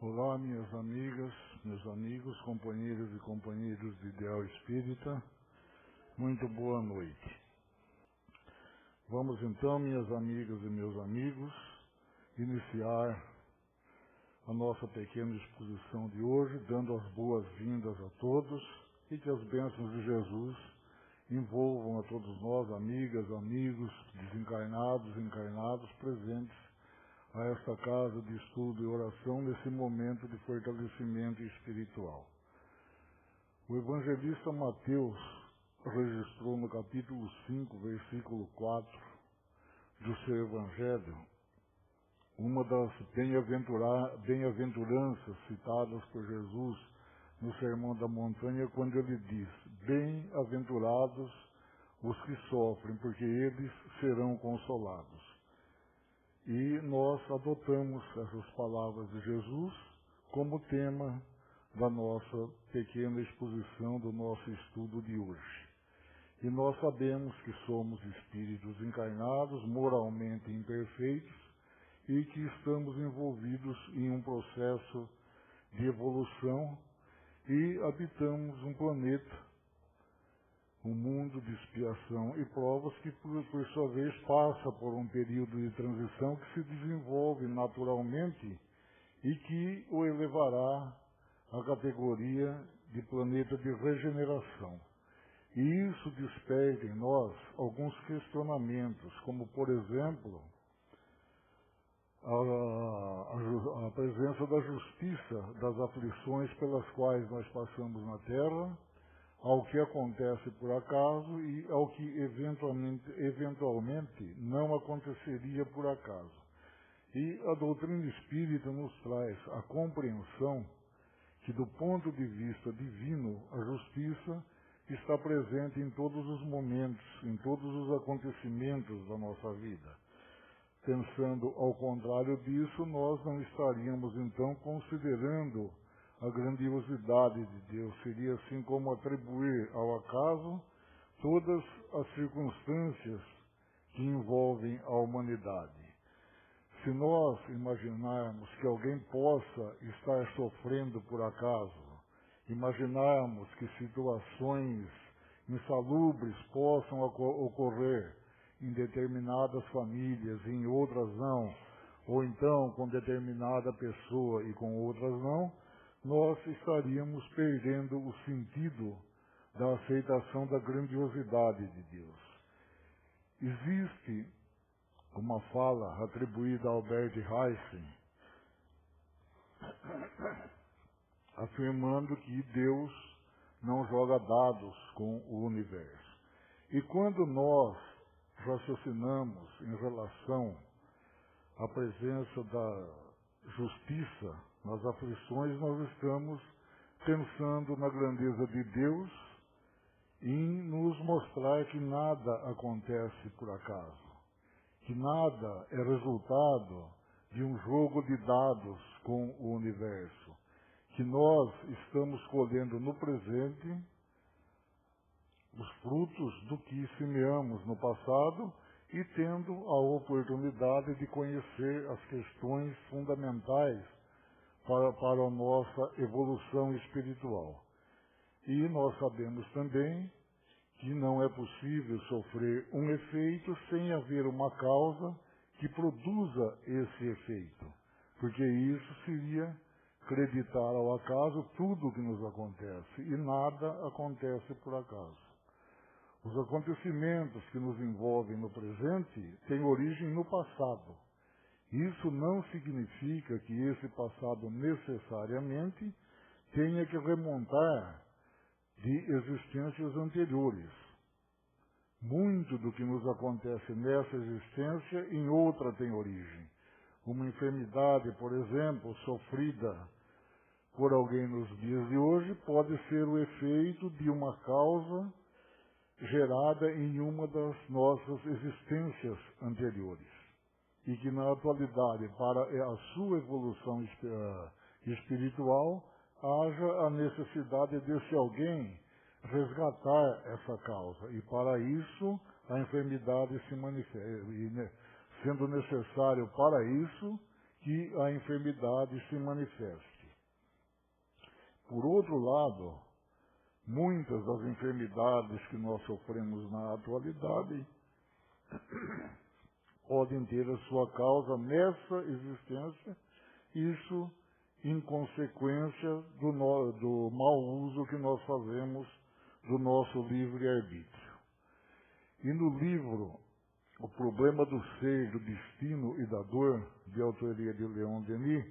Olá, minhas amigas, meus amigos, companheiros e companheiros de Ideal Espírita, muito boa noite. Vamos então, minhas amigas e meus amigos, iniciar a nossa pequena exposição de hoje, dando as boas-vindas a todos e que as bênçãos de Jesus envolvam a todos nós, amigas, amigos, desencarnados, encarnados, presentes a esta casa de estudo e oração nesse momento de fortalecimento espiritual. O evangelista Mateus registrou no capítulo 5, versículo 4 do seu evangelho, uma das bem-aventuranças citadas por Jesus no Sermão da Montanha, quando ele diz: bem-aventurados os que sofrem, porque eles serão consolados. E nós adotamos essas palavras de Jesus como tema da nossa pequena exposição, do nosso estudo de hoje. E nós sabemos que somos espíritos encarnados, moralmente imperfeitos, e que estamos envolvidos em um processo de evolução e habitamos um planeta, um mundo de expiação e provas que, por sua vez, passa por um período de transição que se desenvolve naturalmente e que o elevará à categoria de planeta de regeneração. E isso desperta em nós alguns questionamentos, como, por exemplo, a presença da justiça das aflições pelas quais nós passamos na Terra, ao que acontece por acaso e ao que eventualmente não aconteceria por acaso. E a doutrina espírita nos traz a compreensão que, do ponto de vista divino, a justiça está presente em todos os momentos, em todos os acontecimentos da nossa vida. Pensando ao contrário disso, nós não estaríamos então considerando a grandiosidade de Deus. Seria assim como atribuir ao acaso todas as circunstâncias que envolvem a humanidade. Se nós imaginarmos que alguém possa estar sofrendo por acaso, imaginarmos que situações insalubres possam ocorrer em determinadas famílias e em outras não, ou então com determinada pessoa e com outras não, nós estaríamos perdendo o sentido da aceitação da grandiosidade de Deus. Existe uma fala atribuída a Albert Einstein, afirmando que Deus não joga dados com o universo. E quando nós raciocinamos em relação à presença da justiça nas aflições, nós estamos pensando na grandeza de Deus e em nos mostrar que nada acontece por acaso, que nada é resultado de um jogo de dados com o universo, que nós estamos colhendo no presente os frutos do que semeamos no passado e tendo a oportunidade de conhecer as questões fundamentais para a nossa evolução espiritual. E nós sabemos também que não é possível sofrer um efeito sem haver uma causa que produza esse efeito, porque isso seria acreditar ao acaso tudo o que nos acontece, e nada acontece por acaso. Os acontecimentos que nos envolvem no presente têm origem no passado. Isso não significa que esse passado necessariamente tenha que remontar de existências anteriores. Muito do que nos acontece nessa existência, em outra tem origem. Uma enfermidade, por exemplo, sofrida por alguém nos dias de hoje, pode ser o efeito de uma causa gerada em uma das nossas existências anteriores. E que na atualidade, para a sua evolução espiritual, haja a necessidade desse alguém resgatar essa causa. E para isso, a enfermidade se manifesta. E, sendo necessário para isso, que a enfermidade se manifeste. Por outro lado, muitas das enfermidades que nós sofremos na atualidade podem ter a sua causa nessa existência, isso em consequência do mau uso que nós fazemos do nosso livre-arbítrio. E no livro O Problema do Ser, do Destino e da Dor, de autoria de Leon Denis,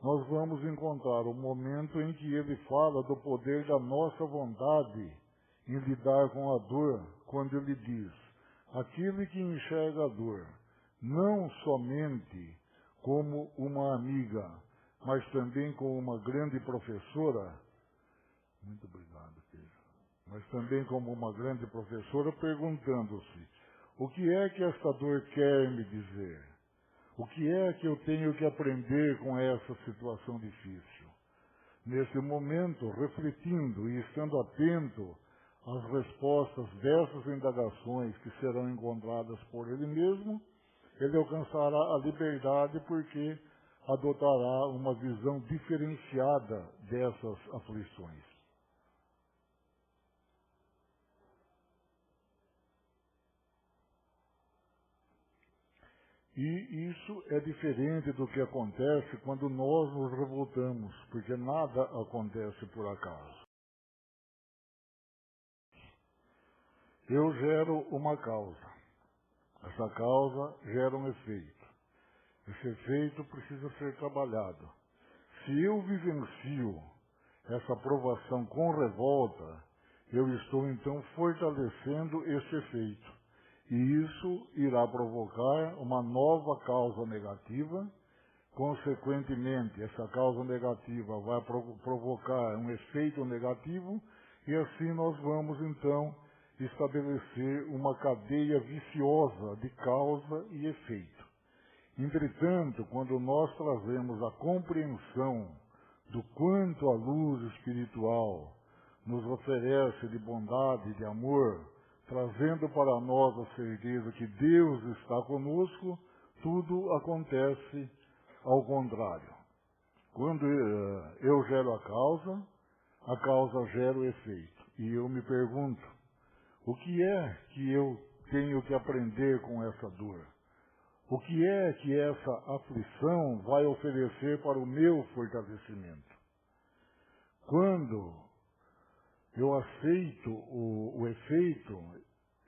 nós vamos encontrar o momento em que ele fala do poder da nossa vontade em lidar com a dor, quando ele diz: aquele que enxerga a dor não somente como uma amiga, mas também como uma grande professora, muito obrigado, Pedro, mas também como uma grande professora, perguntando-se: o que é que esta dor quer me dizer? O que é que eu tenho que aprender com essa situação difícil? Nesse momento, refletindo e estando atento às respostas dessas indagações que serão encontradas por ele mesmo, ele alcançará a liberdade porque adotará uma visão diferenciada dessas aflições. E isso é diferente do que acontece quando nós nos revoltamos, porque nada acontece por acaso. Eu gero uma causa. Essa causa gera um efeito. Esse efeito precisa ser trabalhado. Se eu vivencio essa provação com revolta, eu estou então fortalecendo esse efeito. E isso irá provocar uma nova causa negativa. Consequentemente, essa causa negativa vai provocar um efeito negativo, e assim nós vamos então estabelecer uma cadeia viciosa de causa e efeito. Entretanto, quando nós trazemos a compreensão do quanto a luz espiritual nos oferece de bondade e de amor, trazendo para nós a certeza que Deus está conosco, tudo acontece ao contrário. Quando eu gero a causa gera o efeito. E eu me pergunto: o que é que eu tenho que aprender com essa dor? O que é que essa aflição vai oferecer para o meu fortalecimento? Quando eu aceito o efeito,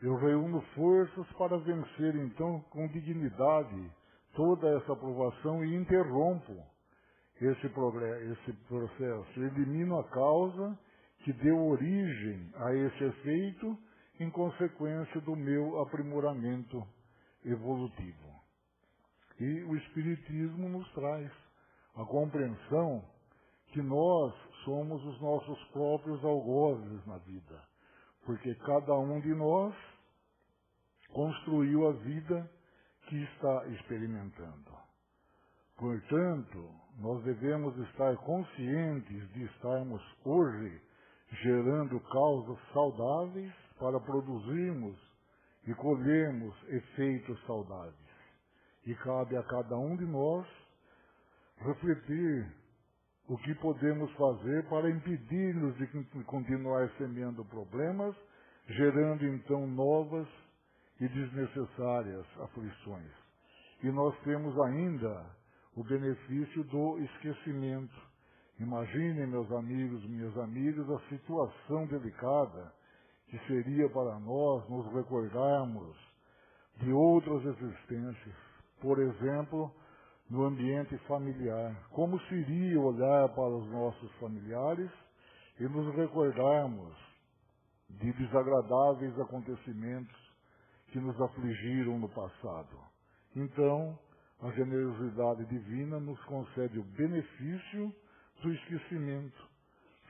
eu reúno forças para vencer, então, com dignidade, toda essa provação e interrompo esse processo. Elimino a causa que deu origem a esse efeito em consequência do meu aprimoramento evolutivo. E o Espiritismo nos traz a compreensão que nós somos os nossos próprios algozes na vida, porque cada um de nós construiu a vida que está experimentando. Portanto, nós devemos estar conscientes de estarmos hoje gerando causas saudáveis para produzirmos e colhermos efeitos saudáveis. E cabe a cada um de nós refletir o que podemos fazer para impedir-nos de continuar semeando problemas, gerando então novas e desnecessárias aflições. E nós temos ainda o benefício do esquecimento. Imaginem, meus amigos, minhas amigas, a situação delicada que seria para nós nos recordarmos de outras existências. Por exemplo, no ambiente familiar. Como seria olhar para os nossos familiares e nos recordarmos de desagradáveis acontecimentos que nos afligiram no passado? Então, a generosidade divina nos concede o benefício do esquecimento,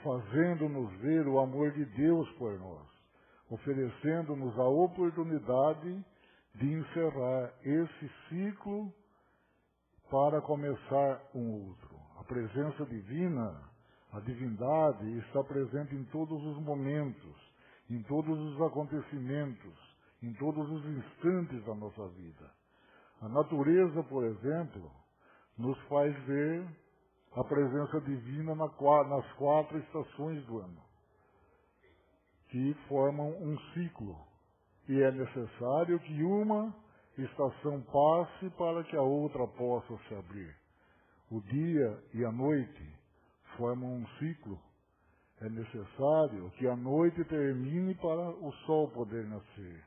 fazendo-nos ver o amor de Deus por nós, oferecendo-nos a oportunidade de encerrar esse ciclo para começar um outro. A presença divina, a divindade, está presente em todos os momentos, em todos os acontecimentos, em todos os instantes da nossa vida. A natureza, por exemplo, nos faz ver a presença divina nas 4 estações do ano, que formam um ciclo. E é necessário que uma estação passe para que a outra possa se abrir. O dia e a noite formam um ciclo. É necessário que a noite termine para o sol poder nascer.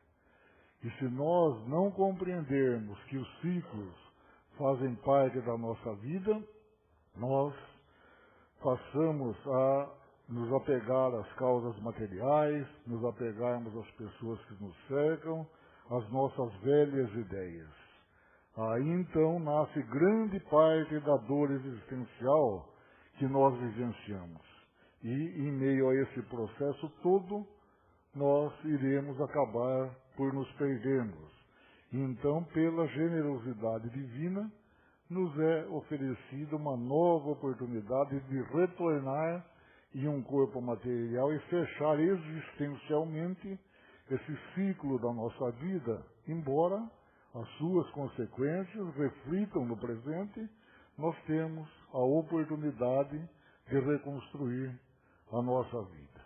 E se nós não compreendermos que os ciclos fazem parte da nossa vida, nós passamos a nos apegar às causas materiais, nos apegarmos às pessoas que nos cercam, às nossas velhas ideias. Aí então nasce grande parte da dor existencial que nós vivenciamos. E em meio a esse processo todo, nós iremos acabar por nos perdermos. Então, pela generosidade divina, nos é oferecida uma nova oportunidade de retornar em um corpo material e fechar existencialmente esse ciclo da nossa vida, embora as suas consequências reflitam no presente, nós temos a oportunidade de reconstruir a nossa vida.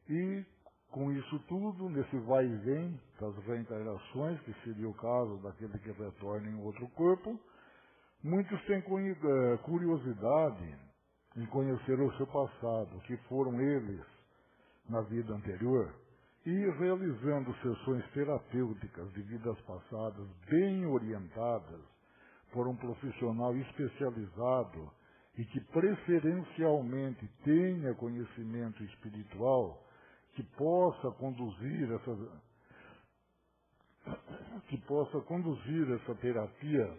E com isso tudo, nesse vai e vem das reencarnações, que seria o caso daquele que retorna em outro corpo, muitos têm curiosidade em conhecer o seu passado, que foram eles na vida anterior, e realizando sessões terapêuticas de vidas passadas bem orientadas por um profissional especializado e que preferencialmente tenha conhecimento espiritual, que possa conduzir essa terapia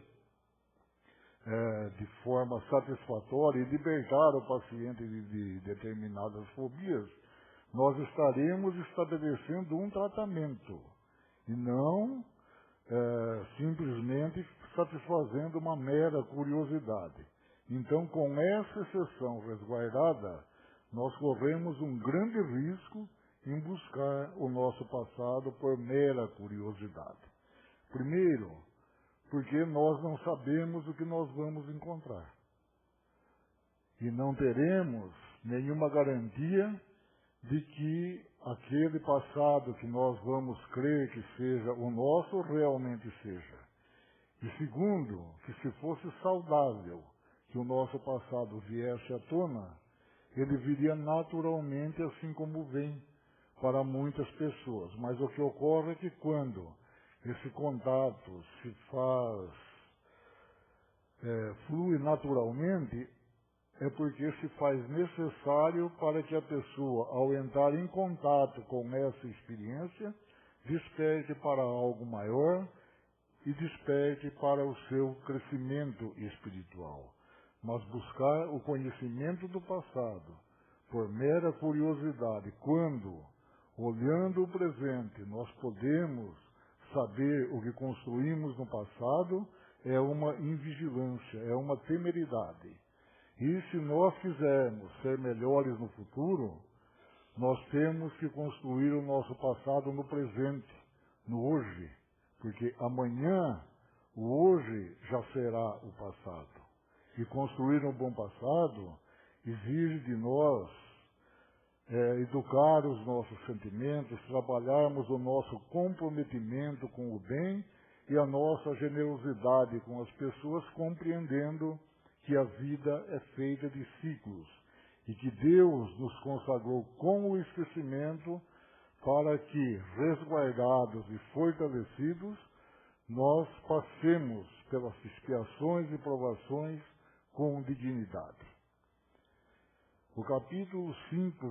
de forma satisfatória e libertar o paciente de determinadas fobias, nós estaremos estabelecendo um tratamento e não simplesmente satisfazendo uma mera curiosidade. Então, com essa exceção resguardada, nós corremos um grande risco em buscar o nosso passado por mera curiosidade. Primeiro, porque nós não sabemos o que nós vamos encontrar. E não teremos nenhuma garantia de que aquele passado que nós vamos crer que seja o nosso, realmente seja. E segundo, que se fosse saudável que o nosso passado viesse à tona, ele viria naturalmente assim como vem para muitas pessoas. Mas o que ocorre é que quando esse contato se faz, flui naturalmente, é porque se faz necessário para que a pessoa, ao entrar em contato com essa experiência, desperte para algo maior e desperte para o seu crescimento espiritual. Mas buscar o conhecimento do passado, por mera curiosidade, quando, olhando o presente, nós podemos saber o que construímos no passado, é uma invigilância, é uma temeridade. E se nós quisermos ser melhores no futuro, nós temos que construir o nosso passado no presente, no hoje, porque amanhã, o hoje já será o passado. E construir um bom passado exige de nós educar os nossos sentimentos, trabalharmos o nosso comprometimento com o bem e a nossa generosidade com as pessoas, compreendendo que a vida é feita de ciclos e que Deus nos consagrou com o esquecimento para que, resguardados e fortalecidos, nós passemos pelas expiações e provações com dignidade. O capítulo 5,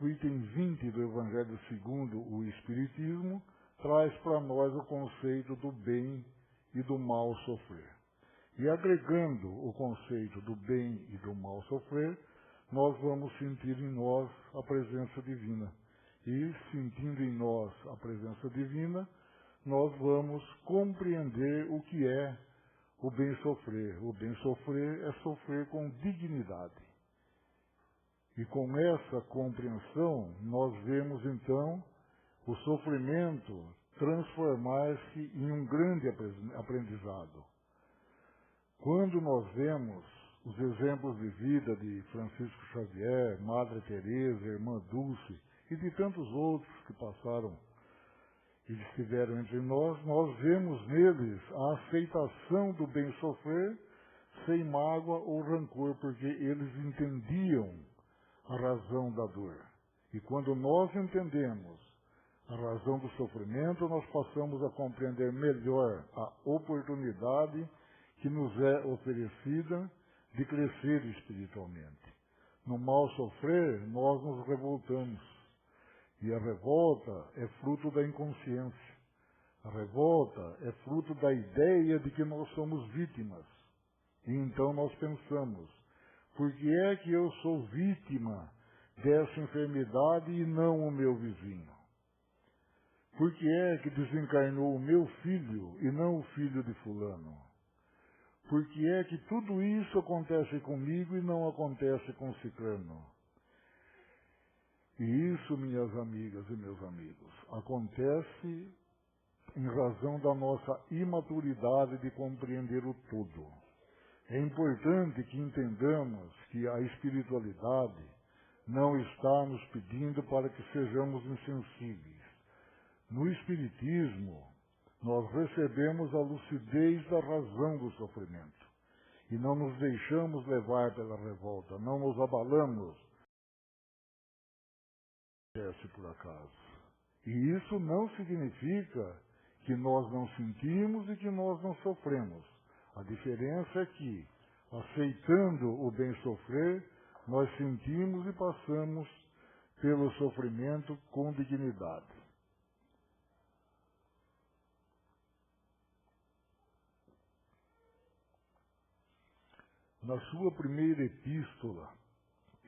item 20 do Evangelho segundo o Espiritismo, traz para nós o conceito do bem e do mal sofrer. E agregando o conceito do bem e do mal sofrer, nós vamos sentir em nós a presença divina. E, sentindo em nós a presença divina, nós vamos compreender o que é o bem sofrer. O bem sofrer é sofrer com dignidade. E com essa compreensão, nós vemos então o sofrimento transformar-se em um grande aprendizado. Quando nós vemos os exemplos de vida de Francisco Xavier, Madre Teresa, Irmã Dulce e de tantos outros que passaram e estiveram entre nós, nós vemos neles a aceitação do bem sofrer sem mágoa ou rancor, porque eles entendiam a razão da dor. E quando nós entendemos a razão do sofrimento, nós passamos a compreender melhor a oportunidade que nos é oferecida de crescer espiritualmente. No mal sofrer, nós nos revoltamos. E a revolta é fruto da inconsciência. A revolta é fruto da ideia de que nós somos vítimas. E então nós pensamos, por que é que eu sou vítima dessa enfermidade e não o meu vizinho? Por que é que desencarnou o meu filho e não o filho de fulano? Por que é que tudo isso acontece comigo e não acontece com ciclano? E isso, minhas amigas e meus amigos, acontece em razão da nossa imaturidade de compreender o todo. É importante que entendamos que a espiritualidade não está nos pedindo para que sejamos insensíveis. No Espiritismo, nós recebemos a lucidez da razão do sofrimento e não nos deixamos levar pela revolta, não nos abalamos por acaso. E isso não significa que nós não sentimos e que nós não sofremos. A diferença é que, aceitando o bem sofrer, nós sentimos e passamos pelo sofrimento com dignidade. Na sua primeira epístola,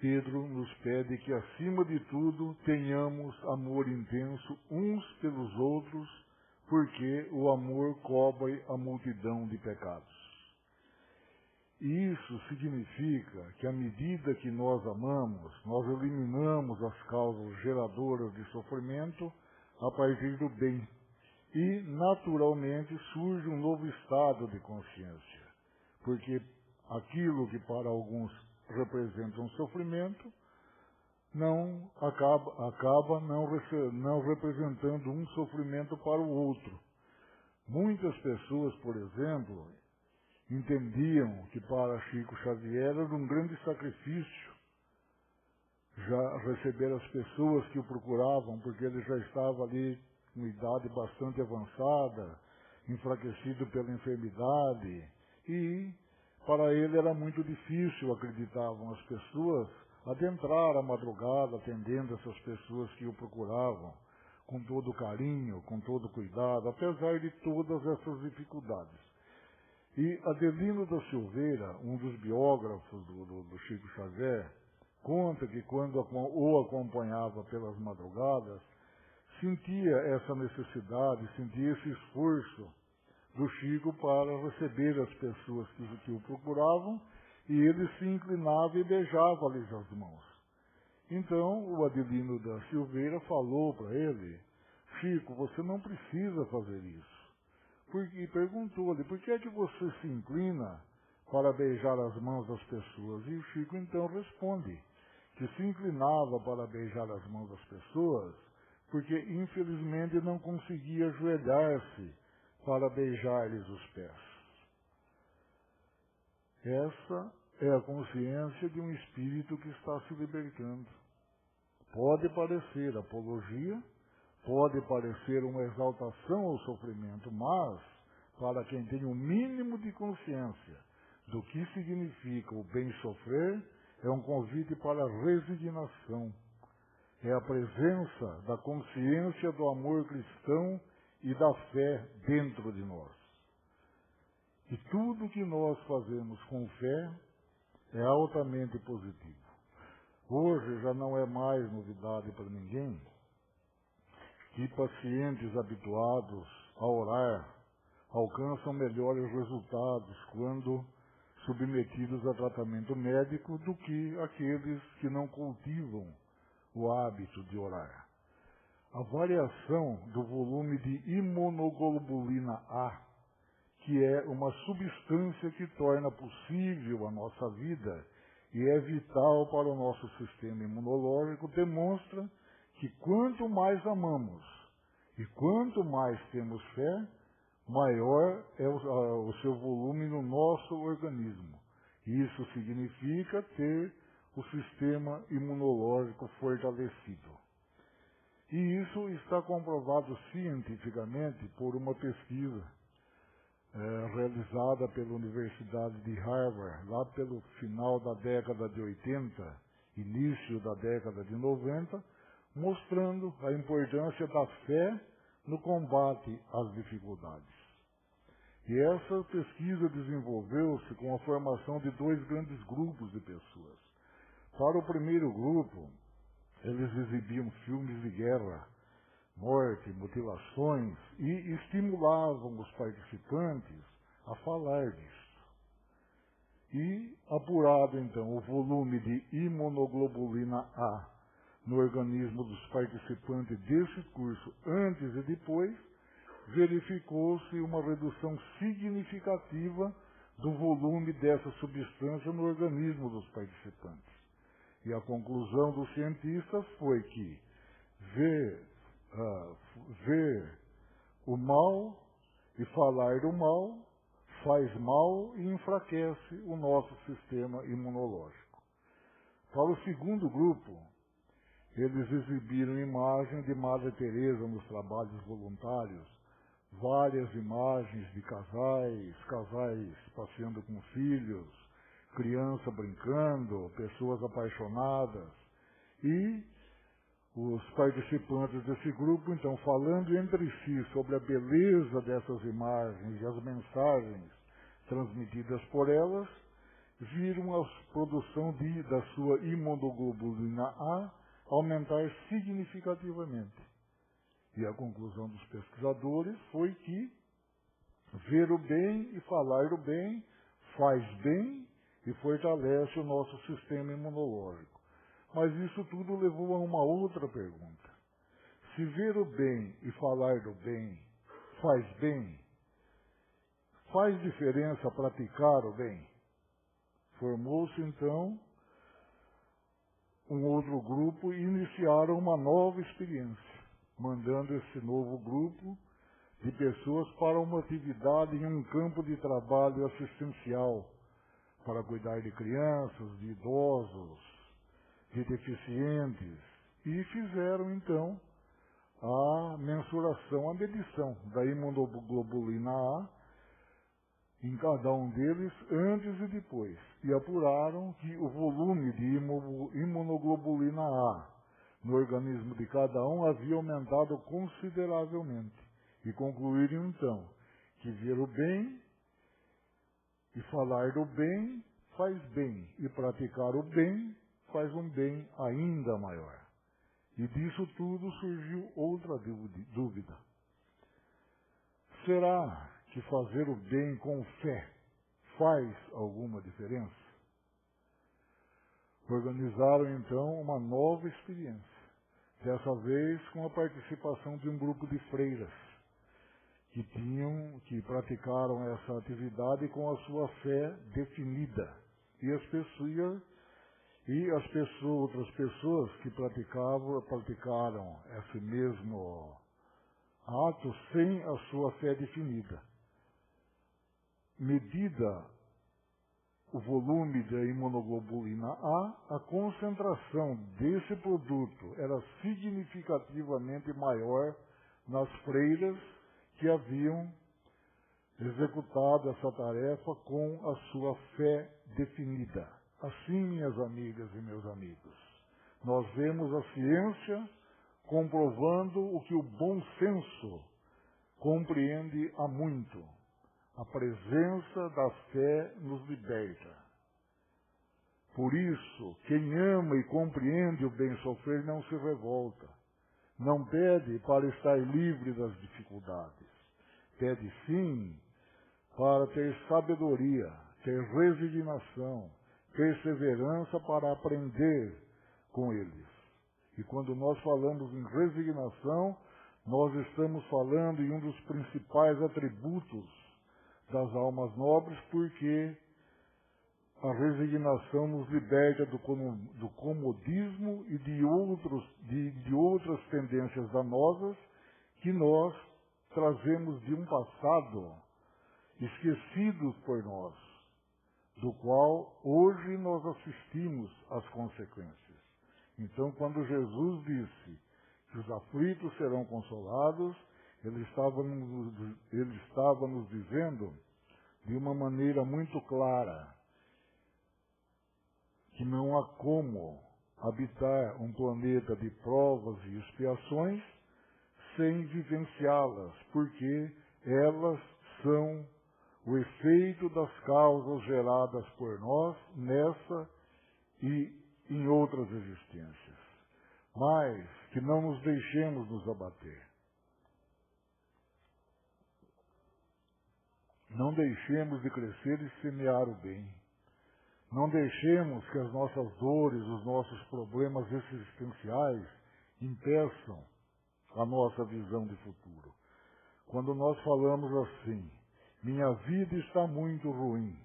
Pedro nos pede que, acima de tudo, tenhamos amor intenso uns pelos outros, porque o amor cobre a multidão de pecados. Isso significa que, à medida que nós amamos, nós eliminamos as causas geradoras de sofrimento a partir do bem. E, naturalmente, surge um novo estado de consciência, porque aquilo que para alguns representa um sofrimento não acaba não representando um sofrimento para o outro. Muitas pessoas, por exemplo, entendiam que para Chico Xavier era um grande sacrifício já receber as pessoas que o procuravam, porque ele já estava ali com idade bastante avançada, enfraquecido pela enfermidade, e para ele era muito difícil, acreditavam as pessoas, adentrar a madrugada atendendo essas pessoas que o procuravam, com todo carinho, com todo cuidado, apesar de todas essas dificuldades. E Adelino da Silveira, um dos biógrafos do Chico Xavier, conta que quando o acompanhava pelas madrugadas, sentia essa necessidade, sentia esse esforço do Chico para receber as pessoas que o procuravam, e ele se inclinava e beijava-lhes as mãos. Então o Adelino da Silveira falou para ele: Chico, você não precisa fazer isso. E perguntou-lhe: por que é que você se inclina para beijar as mãos das pessoas? E o Chico então responde que se inclinava para beijar as mãos das pessoas porque infelizmente não conseguia ajoelhar-se para beijar-lhes os pés. Essa é a consciência de um espírito que está se libertando. Pode parecer apologia, pode parecer uma exaltação ao sofrimento, mas, para quem tem o mínimo de consciência do que significa o bem sofrer, é um convite para a resignação. É a presença da consciência do amor cristão e da fé dentro de nós. E tudo que nós fazemos com fé é altamente positivo. Hoje já não é mais novidade para ninguém que pacientes habituados a orar alcançam melhores resultados quando submetidos a tratamento médico do que aqueles que não cultivam o hábito de orar. A variação do volume de imunoglobulina A, que é uma substância que torna possível a nossa vida e é vital para o nosso sistema imunológico, demonstra que quanto mais amamos e quanto mais temos fé, maior é o seu volume no nosso organismo. Isso significa ter o sistema imunológico fortalecido. E isso está comprovado cientificamente por uma pesquisa realizada pela Universidade de Harvard, lá pelo final da década de 80, início da década de 90, mostrando a importância da fé no combate às dificuldades. E essa pesquisa desenvolveu-se com a formação de dois grandes grupos de pessoas. Para o primeiro grupo, eles exibiam filmes de guerra, morte, mutilações e estimulavam os participantes a falar disso. E, apurado então o volume de imunoglobulina A no organismo dos participantes desse curso antes e depois, verificou-se uma redução significativa do volume dessa substância no organismo dos participantes. E a conclusão dos cientistas foi que ver o mal e falar do mal faz mal e enfraquece o nosso sistema imunológico. Para o segundo grupo, eles exibiram imagem de Madre Teresa nos trabalhos voluntários, várias imagens de casais passeando com filhos, criança brincando, pessoas apaixonadas, e os participantes desse grupo, então, falando entre si sobre a beleza dessas imagens e as mensagens transmitidas por elas, viram a produção da sua imunoglobulina A aumentar significativamente. E a conclusão dos pesquisadores foi que ver o bem e falar o bem faz bem e fortalece o nosso sistema imunológico. Mas isso tudo levou a uma outra pergunta. Se ver o bem e falar do bem bem, faz diferença praticar o bem? Formou-se então um outro grupo e iniciaram uma nova experiência, mandando esse novo grupo de pessoas para uma atividade em um campo de trabalho assistencial, para cuidar de crianças, de idosos, de deficientes, e fizeram então a mensuração, a medição da imunoglobulina A em cada um deles antes e depois, e apuraram que o volume de imunoglobulina A no organismo de cada um havia aumentado consideravelmente, e concluíram então que ver o bem e falar do bem faz bem, e praticar o bem faz um bem ainda maior. E disso tudo surgiu outra dúvida. Será que fazer o bem com fé faz alguma diferença? Organizaram então uma nova experiência, dessa vez com a participação de um grupo de freiras que praticaram essa atividade com a sua fé definida, e outras pessoas que praticaram esse mesmo ato sem a sua fé definida. Medida o volume da imunoglobulina A concentração desse produto era significativamente maior nas freiras que haviam executado essa tarefa com a sua fé definida. Assim, minhas amigas e meus amigos, nós vemos a ciência comprovando o que o bom senso compreende há muito. A presença da fé nos liberta. Por isso, quem ama e compreende o bem sofrer não se revolta. Não pede para estar livre das dificuldades. Pede sim para ter sabedoria, ter resignação, perseverança para aprender com eles. E quando nós falamos em resignação, nós estamos falando em um dos principais atributos das almas nobres, porque a resignação nos liberta do comodismo e de outras tendências danosas que nós trazemos de um passado esquecido por nós, do qual hoje nós assistimos às consequências. Então, quando Jesus disse que os aflitos serão consolados, ele estava nos dizendo de uma maneira muito clara que não há como habitar um planeta de provas e expiações sem vivenciá-las, porque elas são o efeito das causas geradas por nós nessa e em outras existências. Mas que não nos deixemos nos abater. Não deixemos de crescer e semear o bem. Não deixemos que as nossas dores, os nossos problemas existenciais impeçam a nossa visão de futuro. Quando nós falamos assim, minha vida está muito ruim,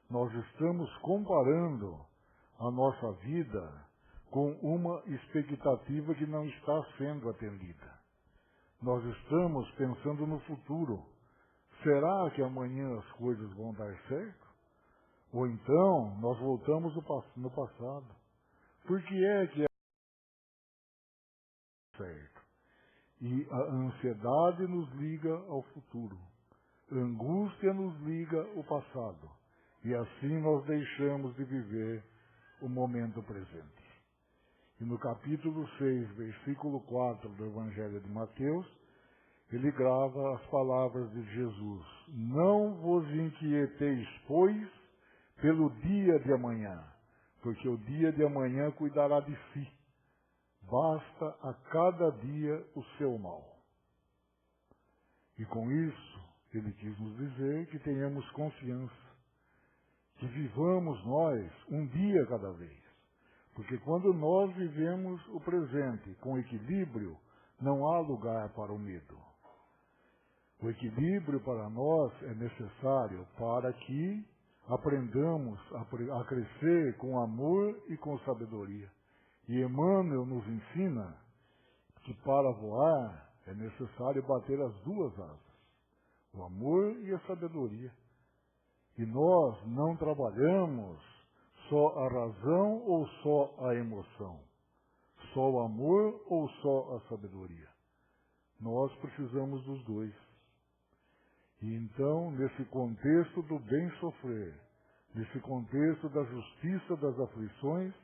nós estamos comparando a nossa vida com uma expectativa que não está sendo atendida. Nós estamos pensando no futuro. Será que amanhã as coisas vão dar certo? Ou então nós voltamos no passado. Por que é certo? E a ansiedade nos liga ao futuro. A angústia nos liga ao passado. E assim nós deixamos de viver o momento presente. E no capítulo 6, versículo 4 do Evangelho de Mateus, ele grava as palavras de Jesus. Não vos inquieteis, pois, pelo dia de amanhã, porque o dia de amanhã cuidará de si. Basta a cada dia o seu mal. E com isso, ele quis nos dizer que tenhamos confiança, que vivamos nós um dia a cada vez. Porque quando nós vivemos o presente com equilíbrio, não há lugar para o medo. O equilíbrio para nós é necessário para que aprendamos a crescer com amor e com sabedoria. E Emmanuel nos ensina que para voar é necessário bater as duas asas, o amor e a sabedoria. E nós não trabalhamos só a razão ou só a emoção, só o amor ou só a sabedoria. Nós precisamos dos dois. E então, nesse contexto do bem sofrer, nesse contexto da justiça das aflições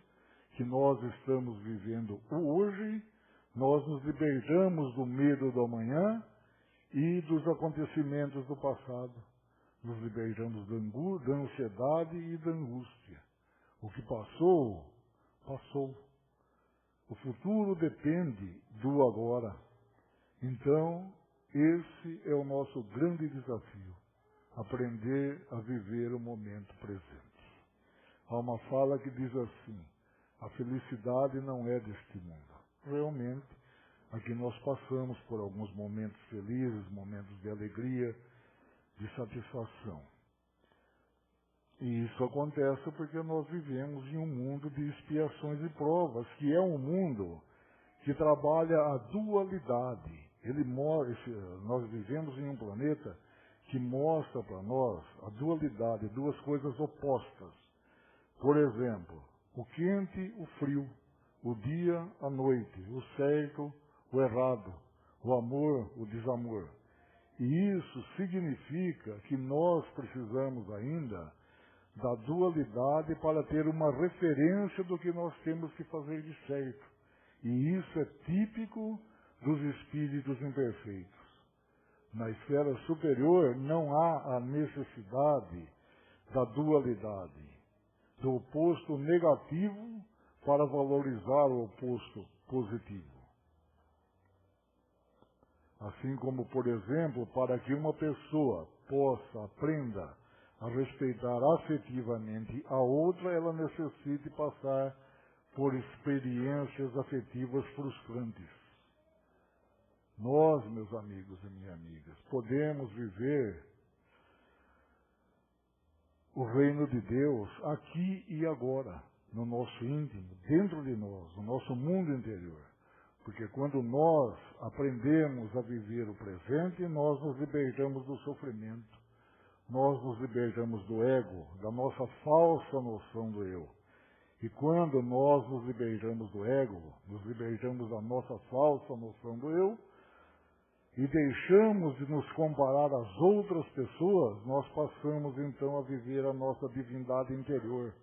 que nós estamos vivendo hoje, nós nos libertamos do medo do amanhã e dos acontecimentos do passado. Nos libertamos da ansiedade e da angústia. O que passou, passou. O futuro depende do agora. Então, esse é o nosso grande desafio, aprender a viver o momento presente. Há uma fala que diz assim, a felicidade não é deste mundo. Realmente, aqui nós passamos por alguns momentos felizes, momentos de alegria, de satisfação. E isso acontece porque nós vivemos em um mundo de expiações e provas, que é um mundo que trabalha a dualidade. Nós vivemos em um planeta que mostra para nós a dualidade, duas coisas opostas. Por exemplo, o quente, o frio, o dia, a noite, o certo, o errado, o amor, o desamor. E isso significa que nós precisamos ainda da dualidade para ter uma referência do que nós temos que fazer de certo. E isso é típico dos espíritos imperfeitos. Na esfera superior não há a necessidade da dualidade, do oposto negativo para valorizar o oposto positivo. Assim como, por exemplo, para que uma pessoa aprenda a respeitar afetivamente a outra, ela necessite passar por experiências afetivas frustrantes. Nós, meus amigos e minhas amigas, podemos viver o reino de Deus aqui e agora, no nosso íntimo, dentro de nós, no nosso mundo interior. Porque quando nós aprendemos a viver o presente, nós nos libertamos do sofrimento, nós nos libertamos do ego, da nossa falsa noção do eu. E quando nós nos libertamos do ego, nos libertamos da nossa falsa noção do eu, e deixamos de nos comparar às outras pessoas, nós passamos então a viver a nossa divindade interior.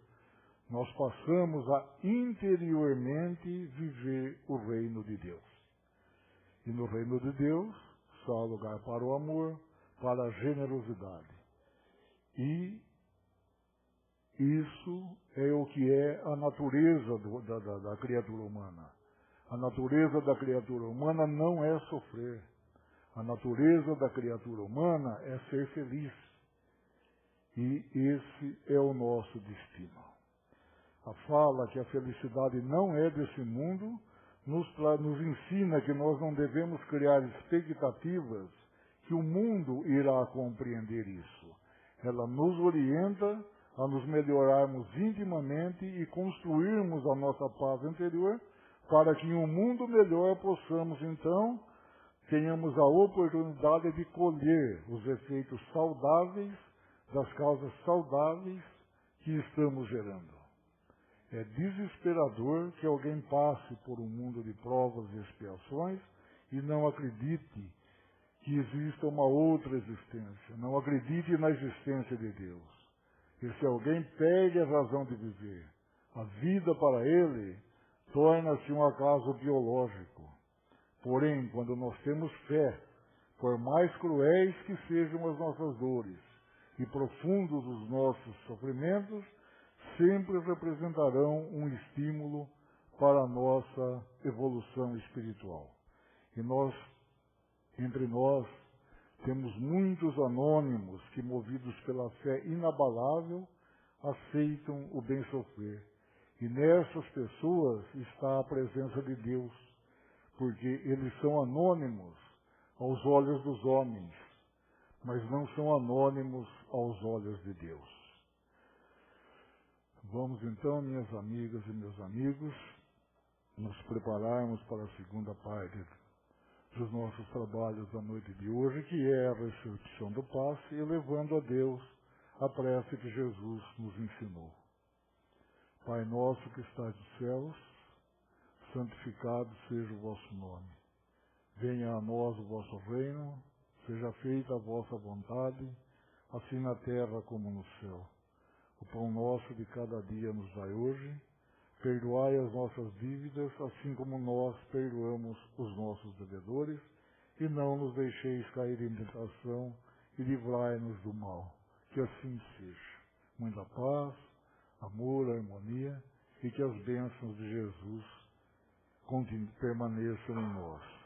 Nós passamos a interiormente viver o reino de Deus. E no reino de Deus só há lugar para o amor, para a generosidade. E isso é o que é a natureza da criatura humana. A natureza da criatura humana não é sofrer. A natureza da criatura humana é ser feliz. E esse é o nosso destino. A fala que a felicidade não é desse mundo nos ensina que nós não devemos criar expectativas que o mundo irá compreender isso. Ela nos orienta a nos melhorarmos intimamente e construirmos a nossa paz interior para que em um mundo melhor possamos então tenhamos a oportunidade de colher os efeitos saudáveis das causas saudáveis que estamos gerando. É desesperador que alguém passe por um mundo de provas e expiações e não acredite que exista uma outra existência, não acredite na existência de Deus. E se alguém perde a razão de viver, a vida para ele torna-se um acaso biológico. Porém, quando nós temos fé, por mais cruéis que sejam as nossas dores e profundos os nossos sofrimentos, sempre representarão um estímulo para a nossa evolução espiritual. E entre nós, temos muitos anônimos que, movidos pela fé inabalável, aceitam o bem sofrer. E nessas pessoas está a presença de Deus, porque eles são anônimos aos olhos dos homens, mas não são anônimos aos olhos de Deus. Vamos então, minhas amigas e meus amigos, nos prepararmos para a segunda parte dos nossos trabalhos da noite de hoje, que é a recepção do passe, elevando a Deus a prece que Jesus nos ensinou. Pai nosso que estás nos céus, santificado seja o vosso nome. Venha a nós o vosso reino, seja feita a vossa vontade, assim na terra como no céu. O pão nosso de cada dia nos dai hoje. Perdoai as nossas dívidas, assim como nós perdoamos os nossos devedores, e não nos deixeis cair em tentação, e livrai-nos do mal. Que assim seja. Muita paz, amor, harmonia, e que as bênçãos de Jesus permaneçam em nós.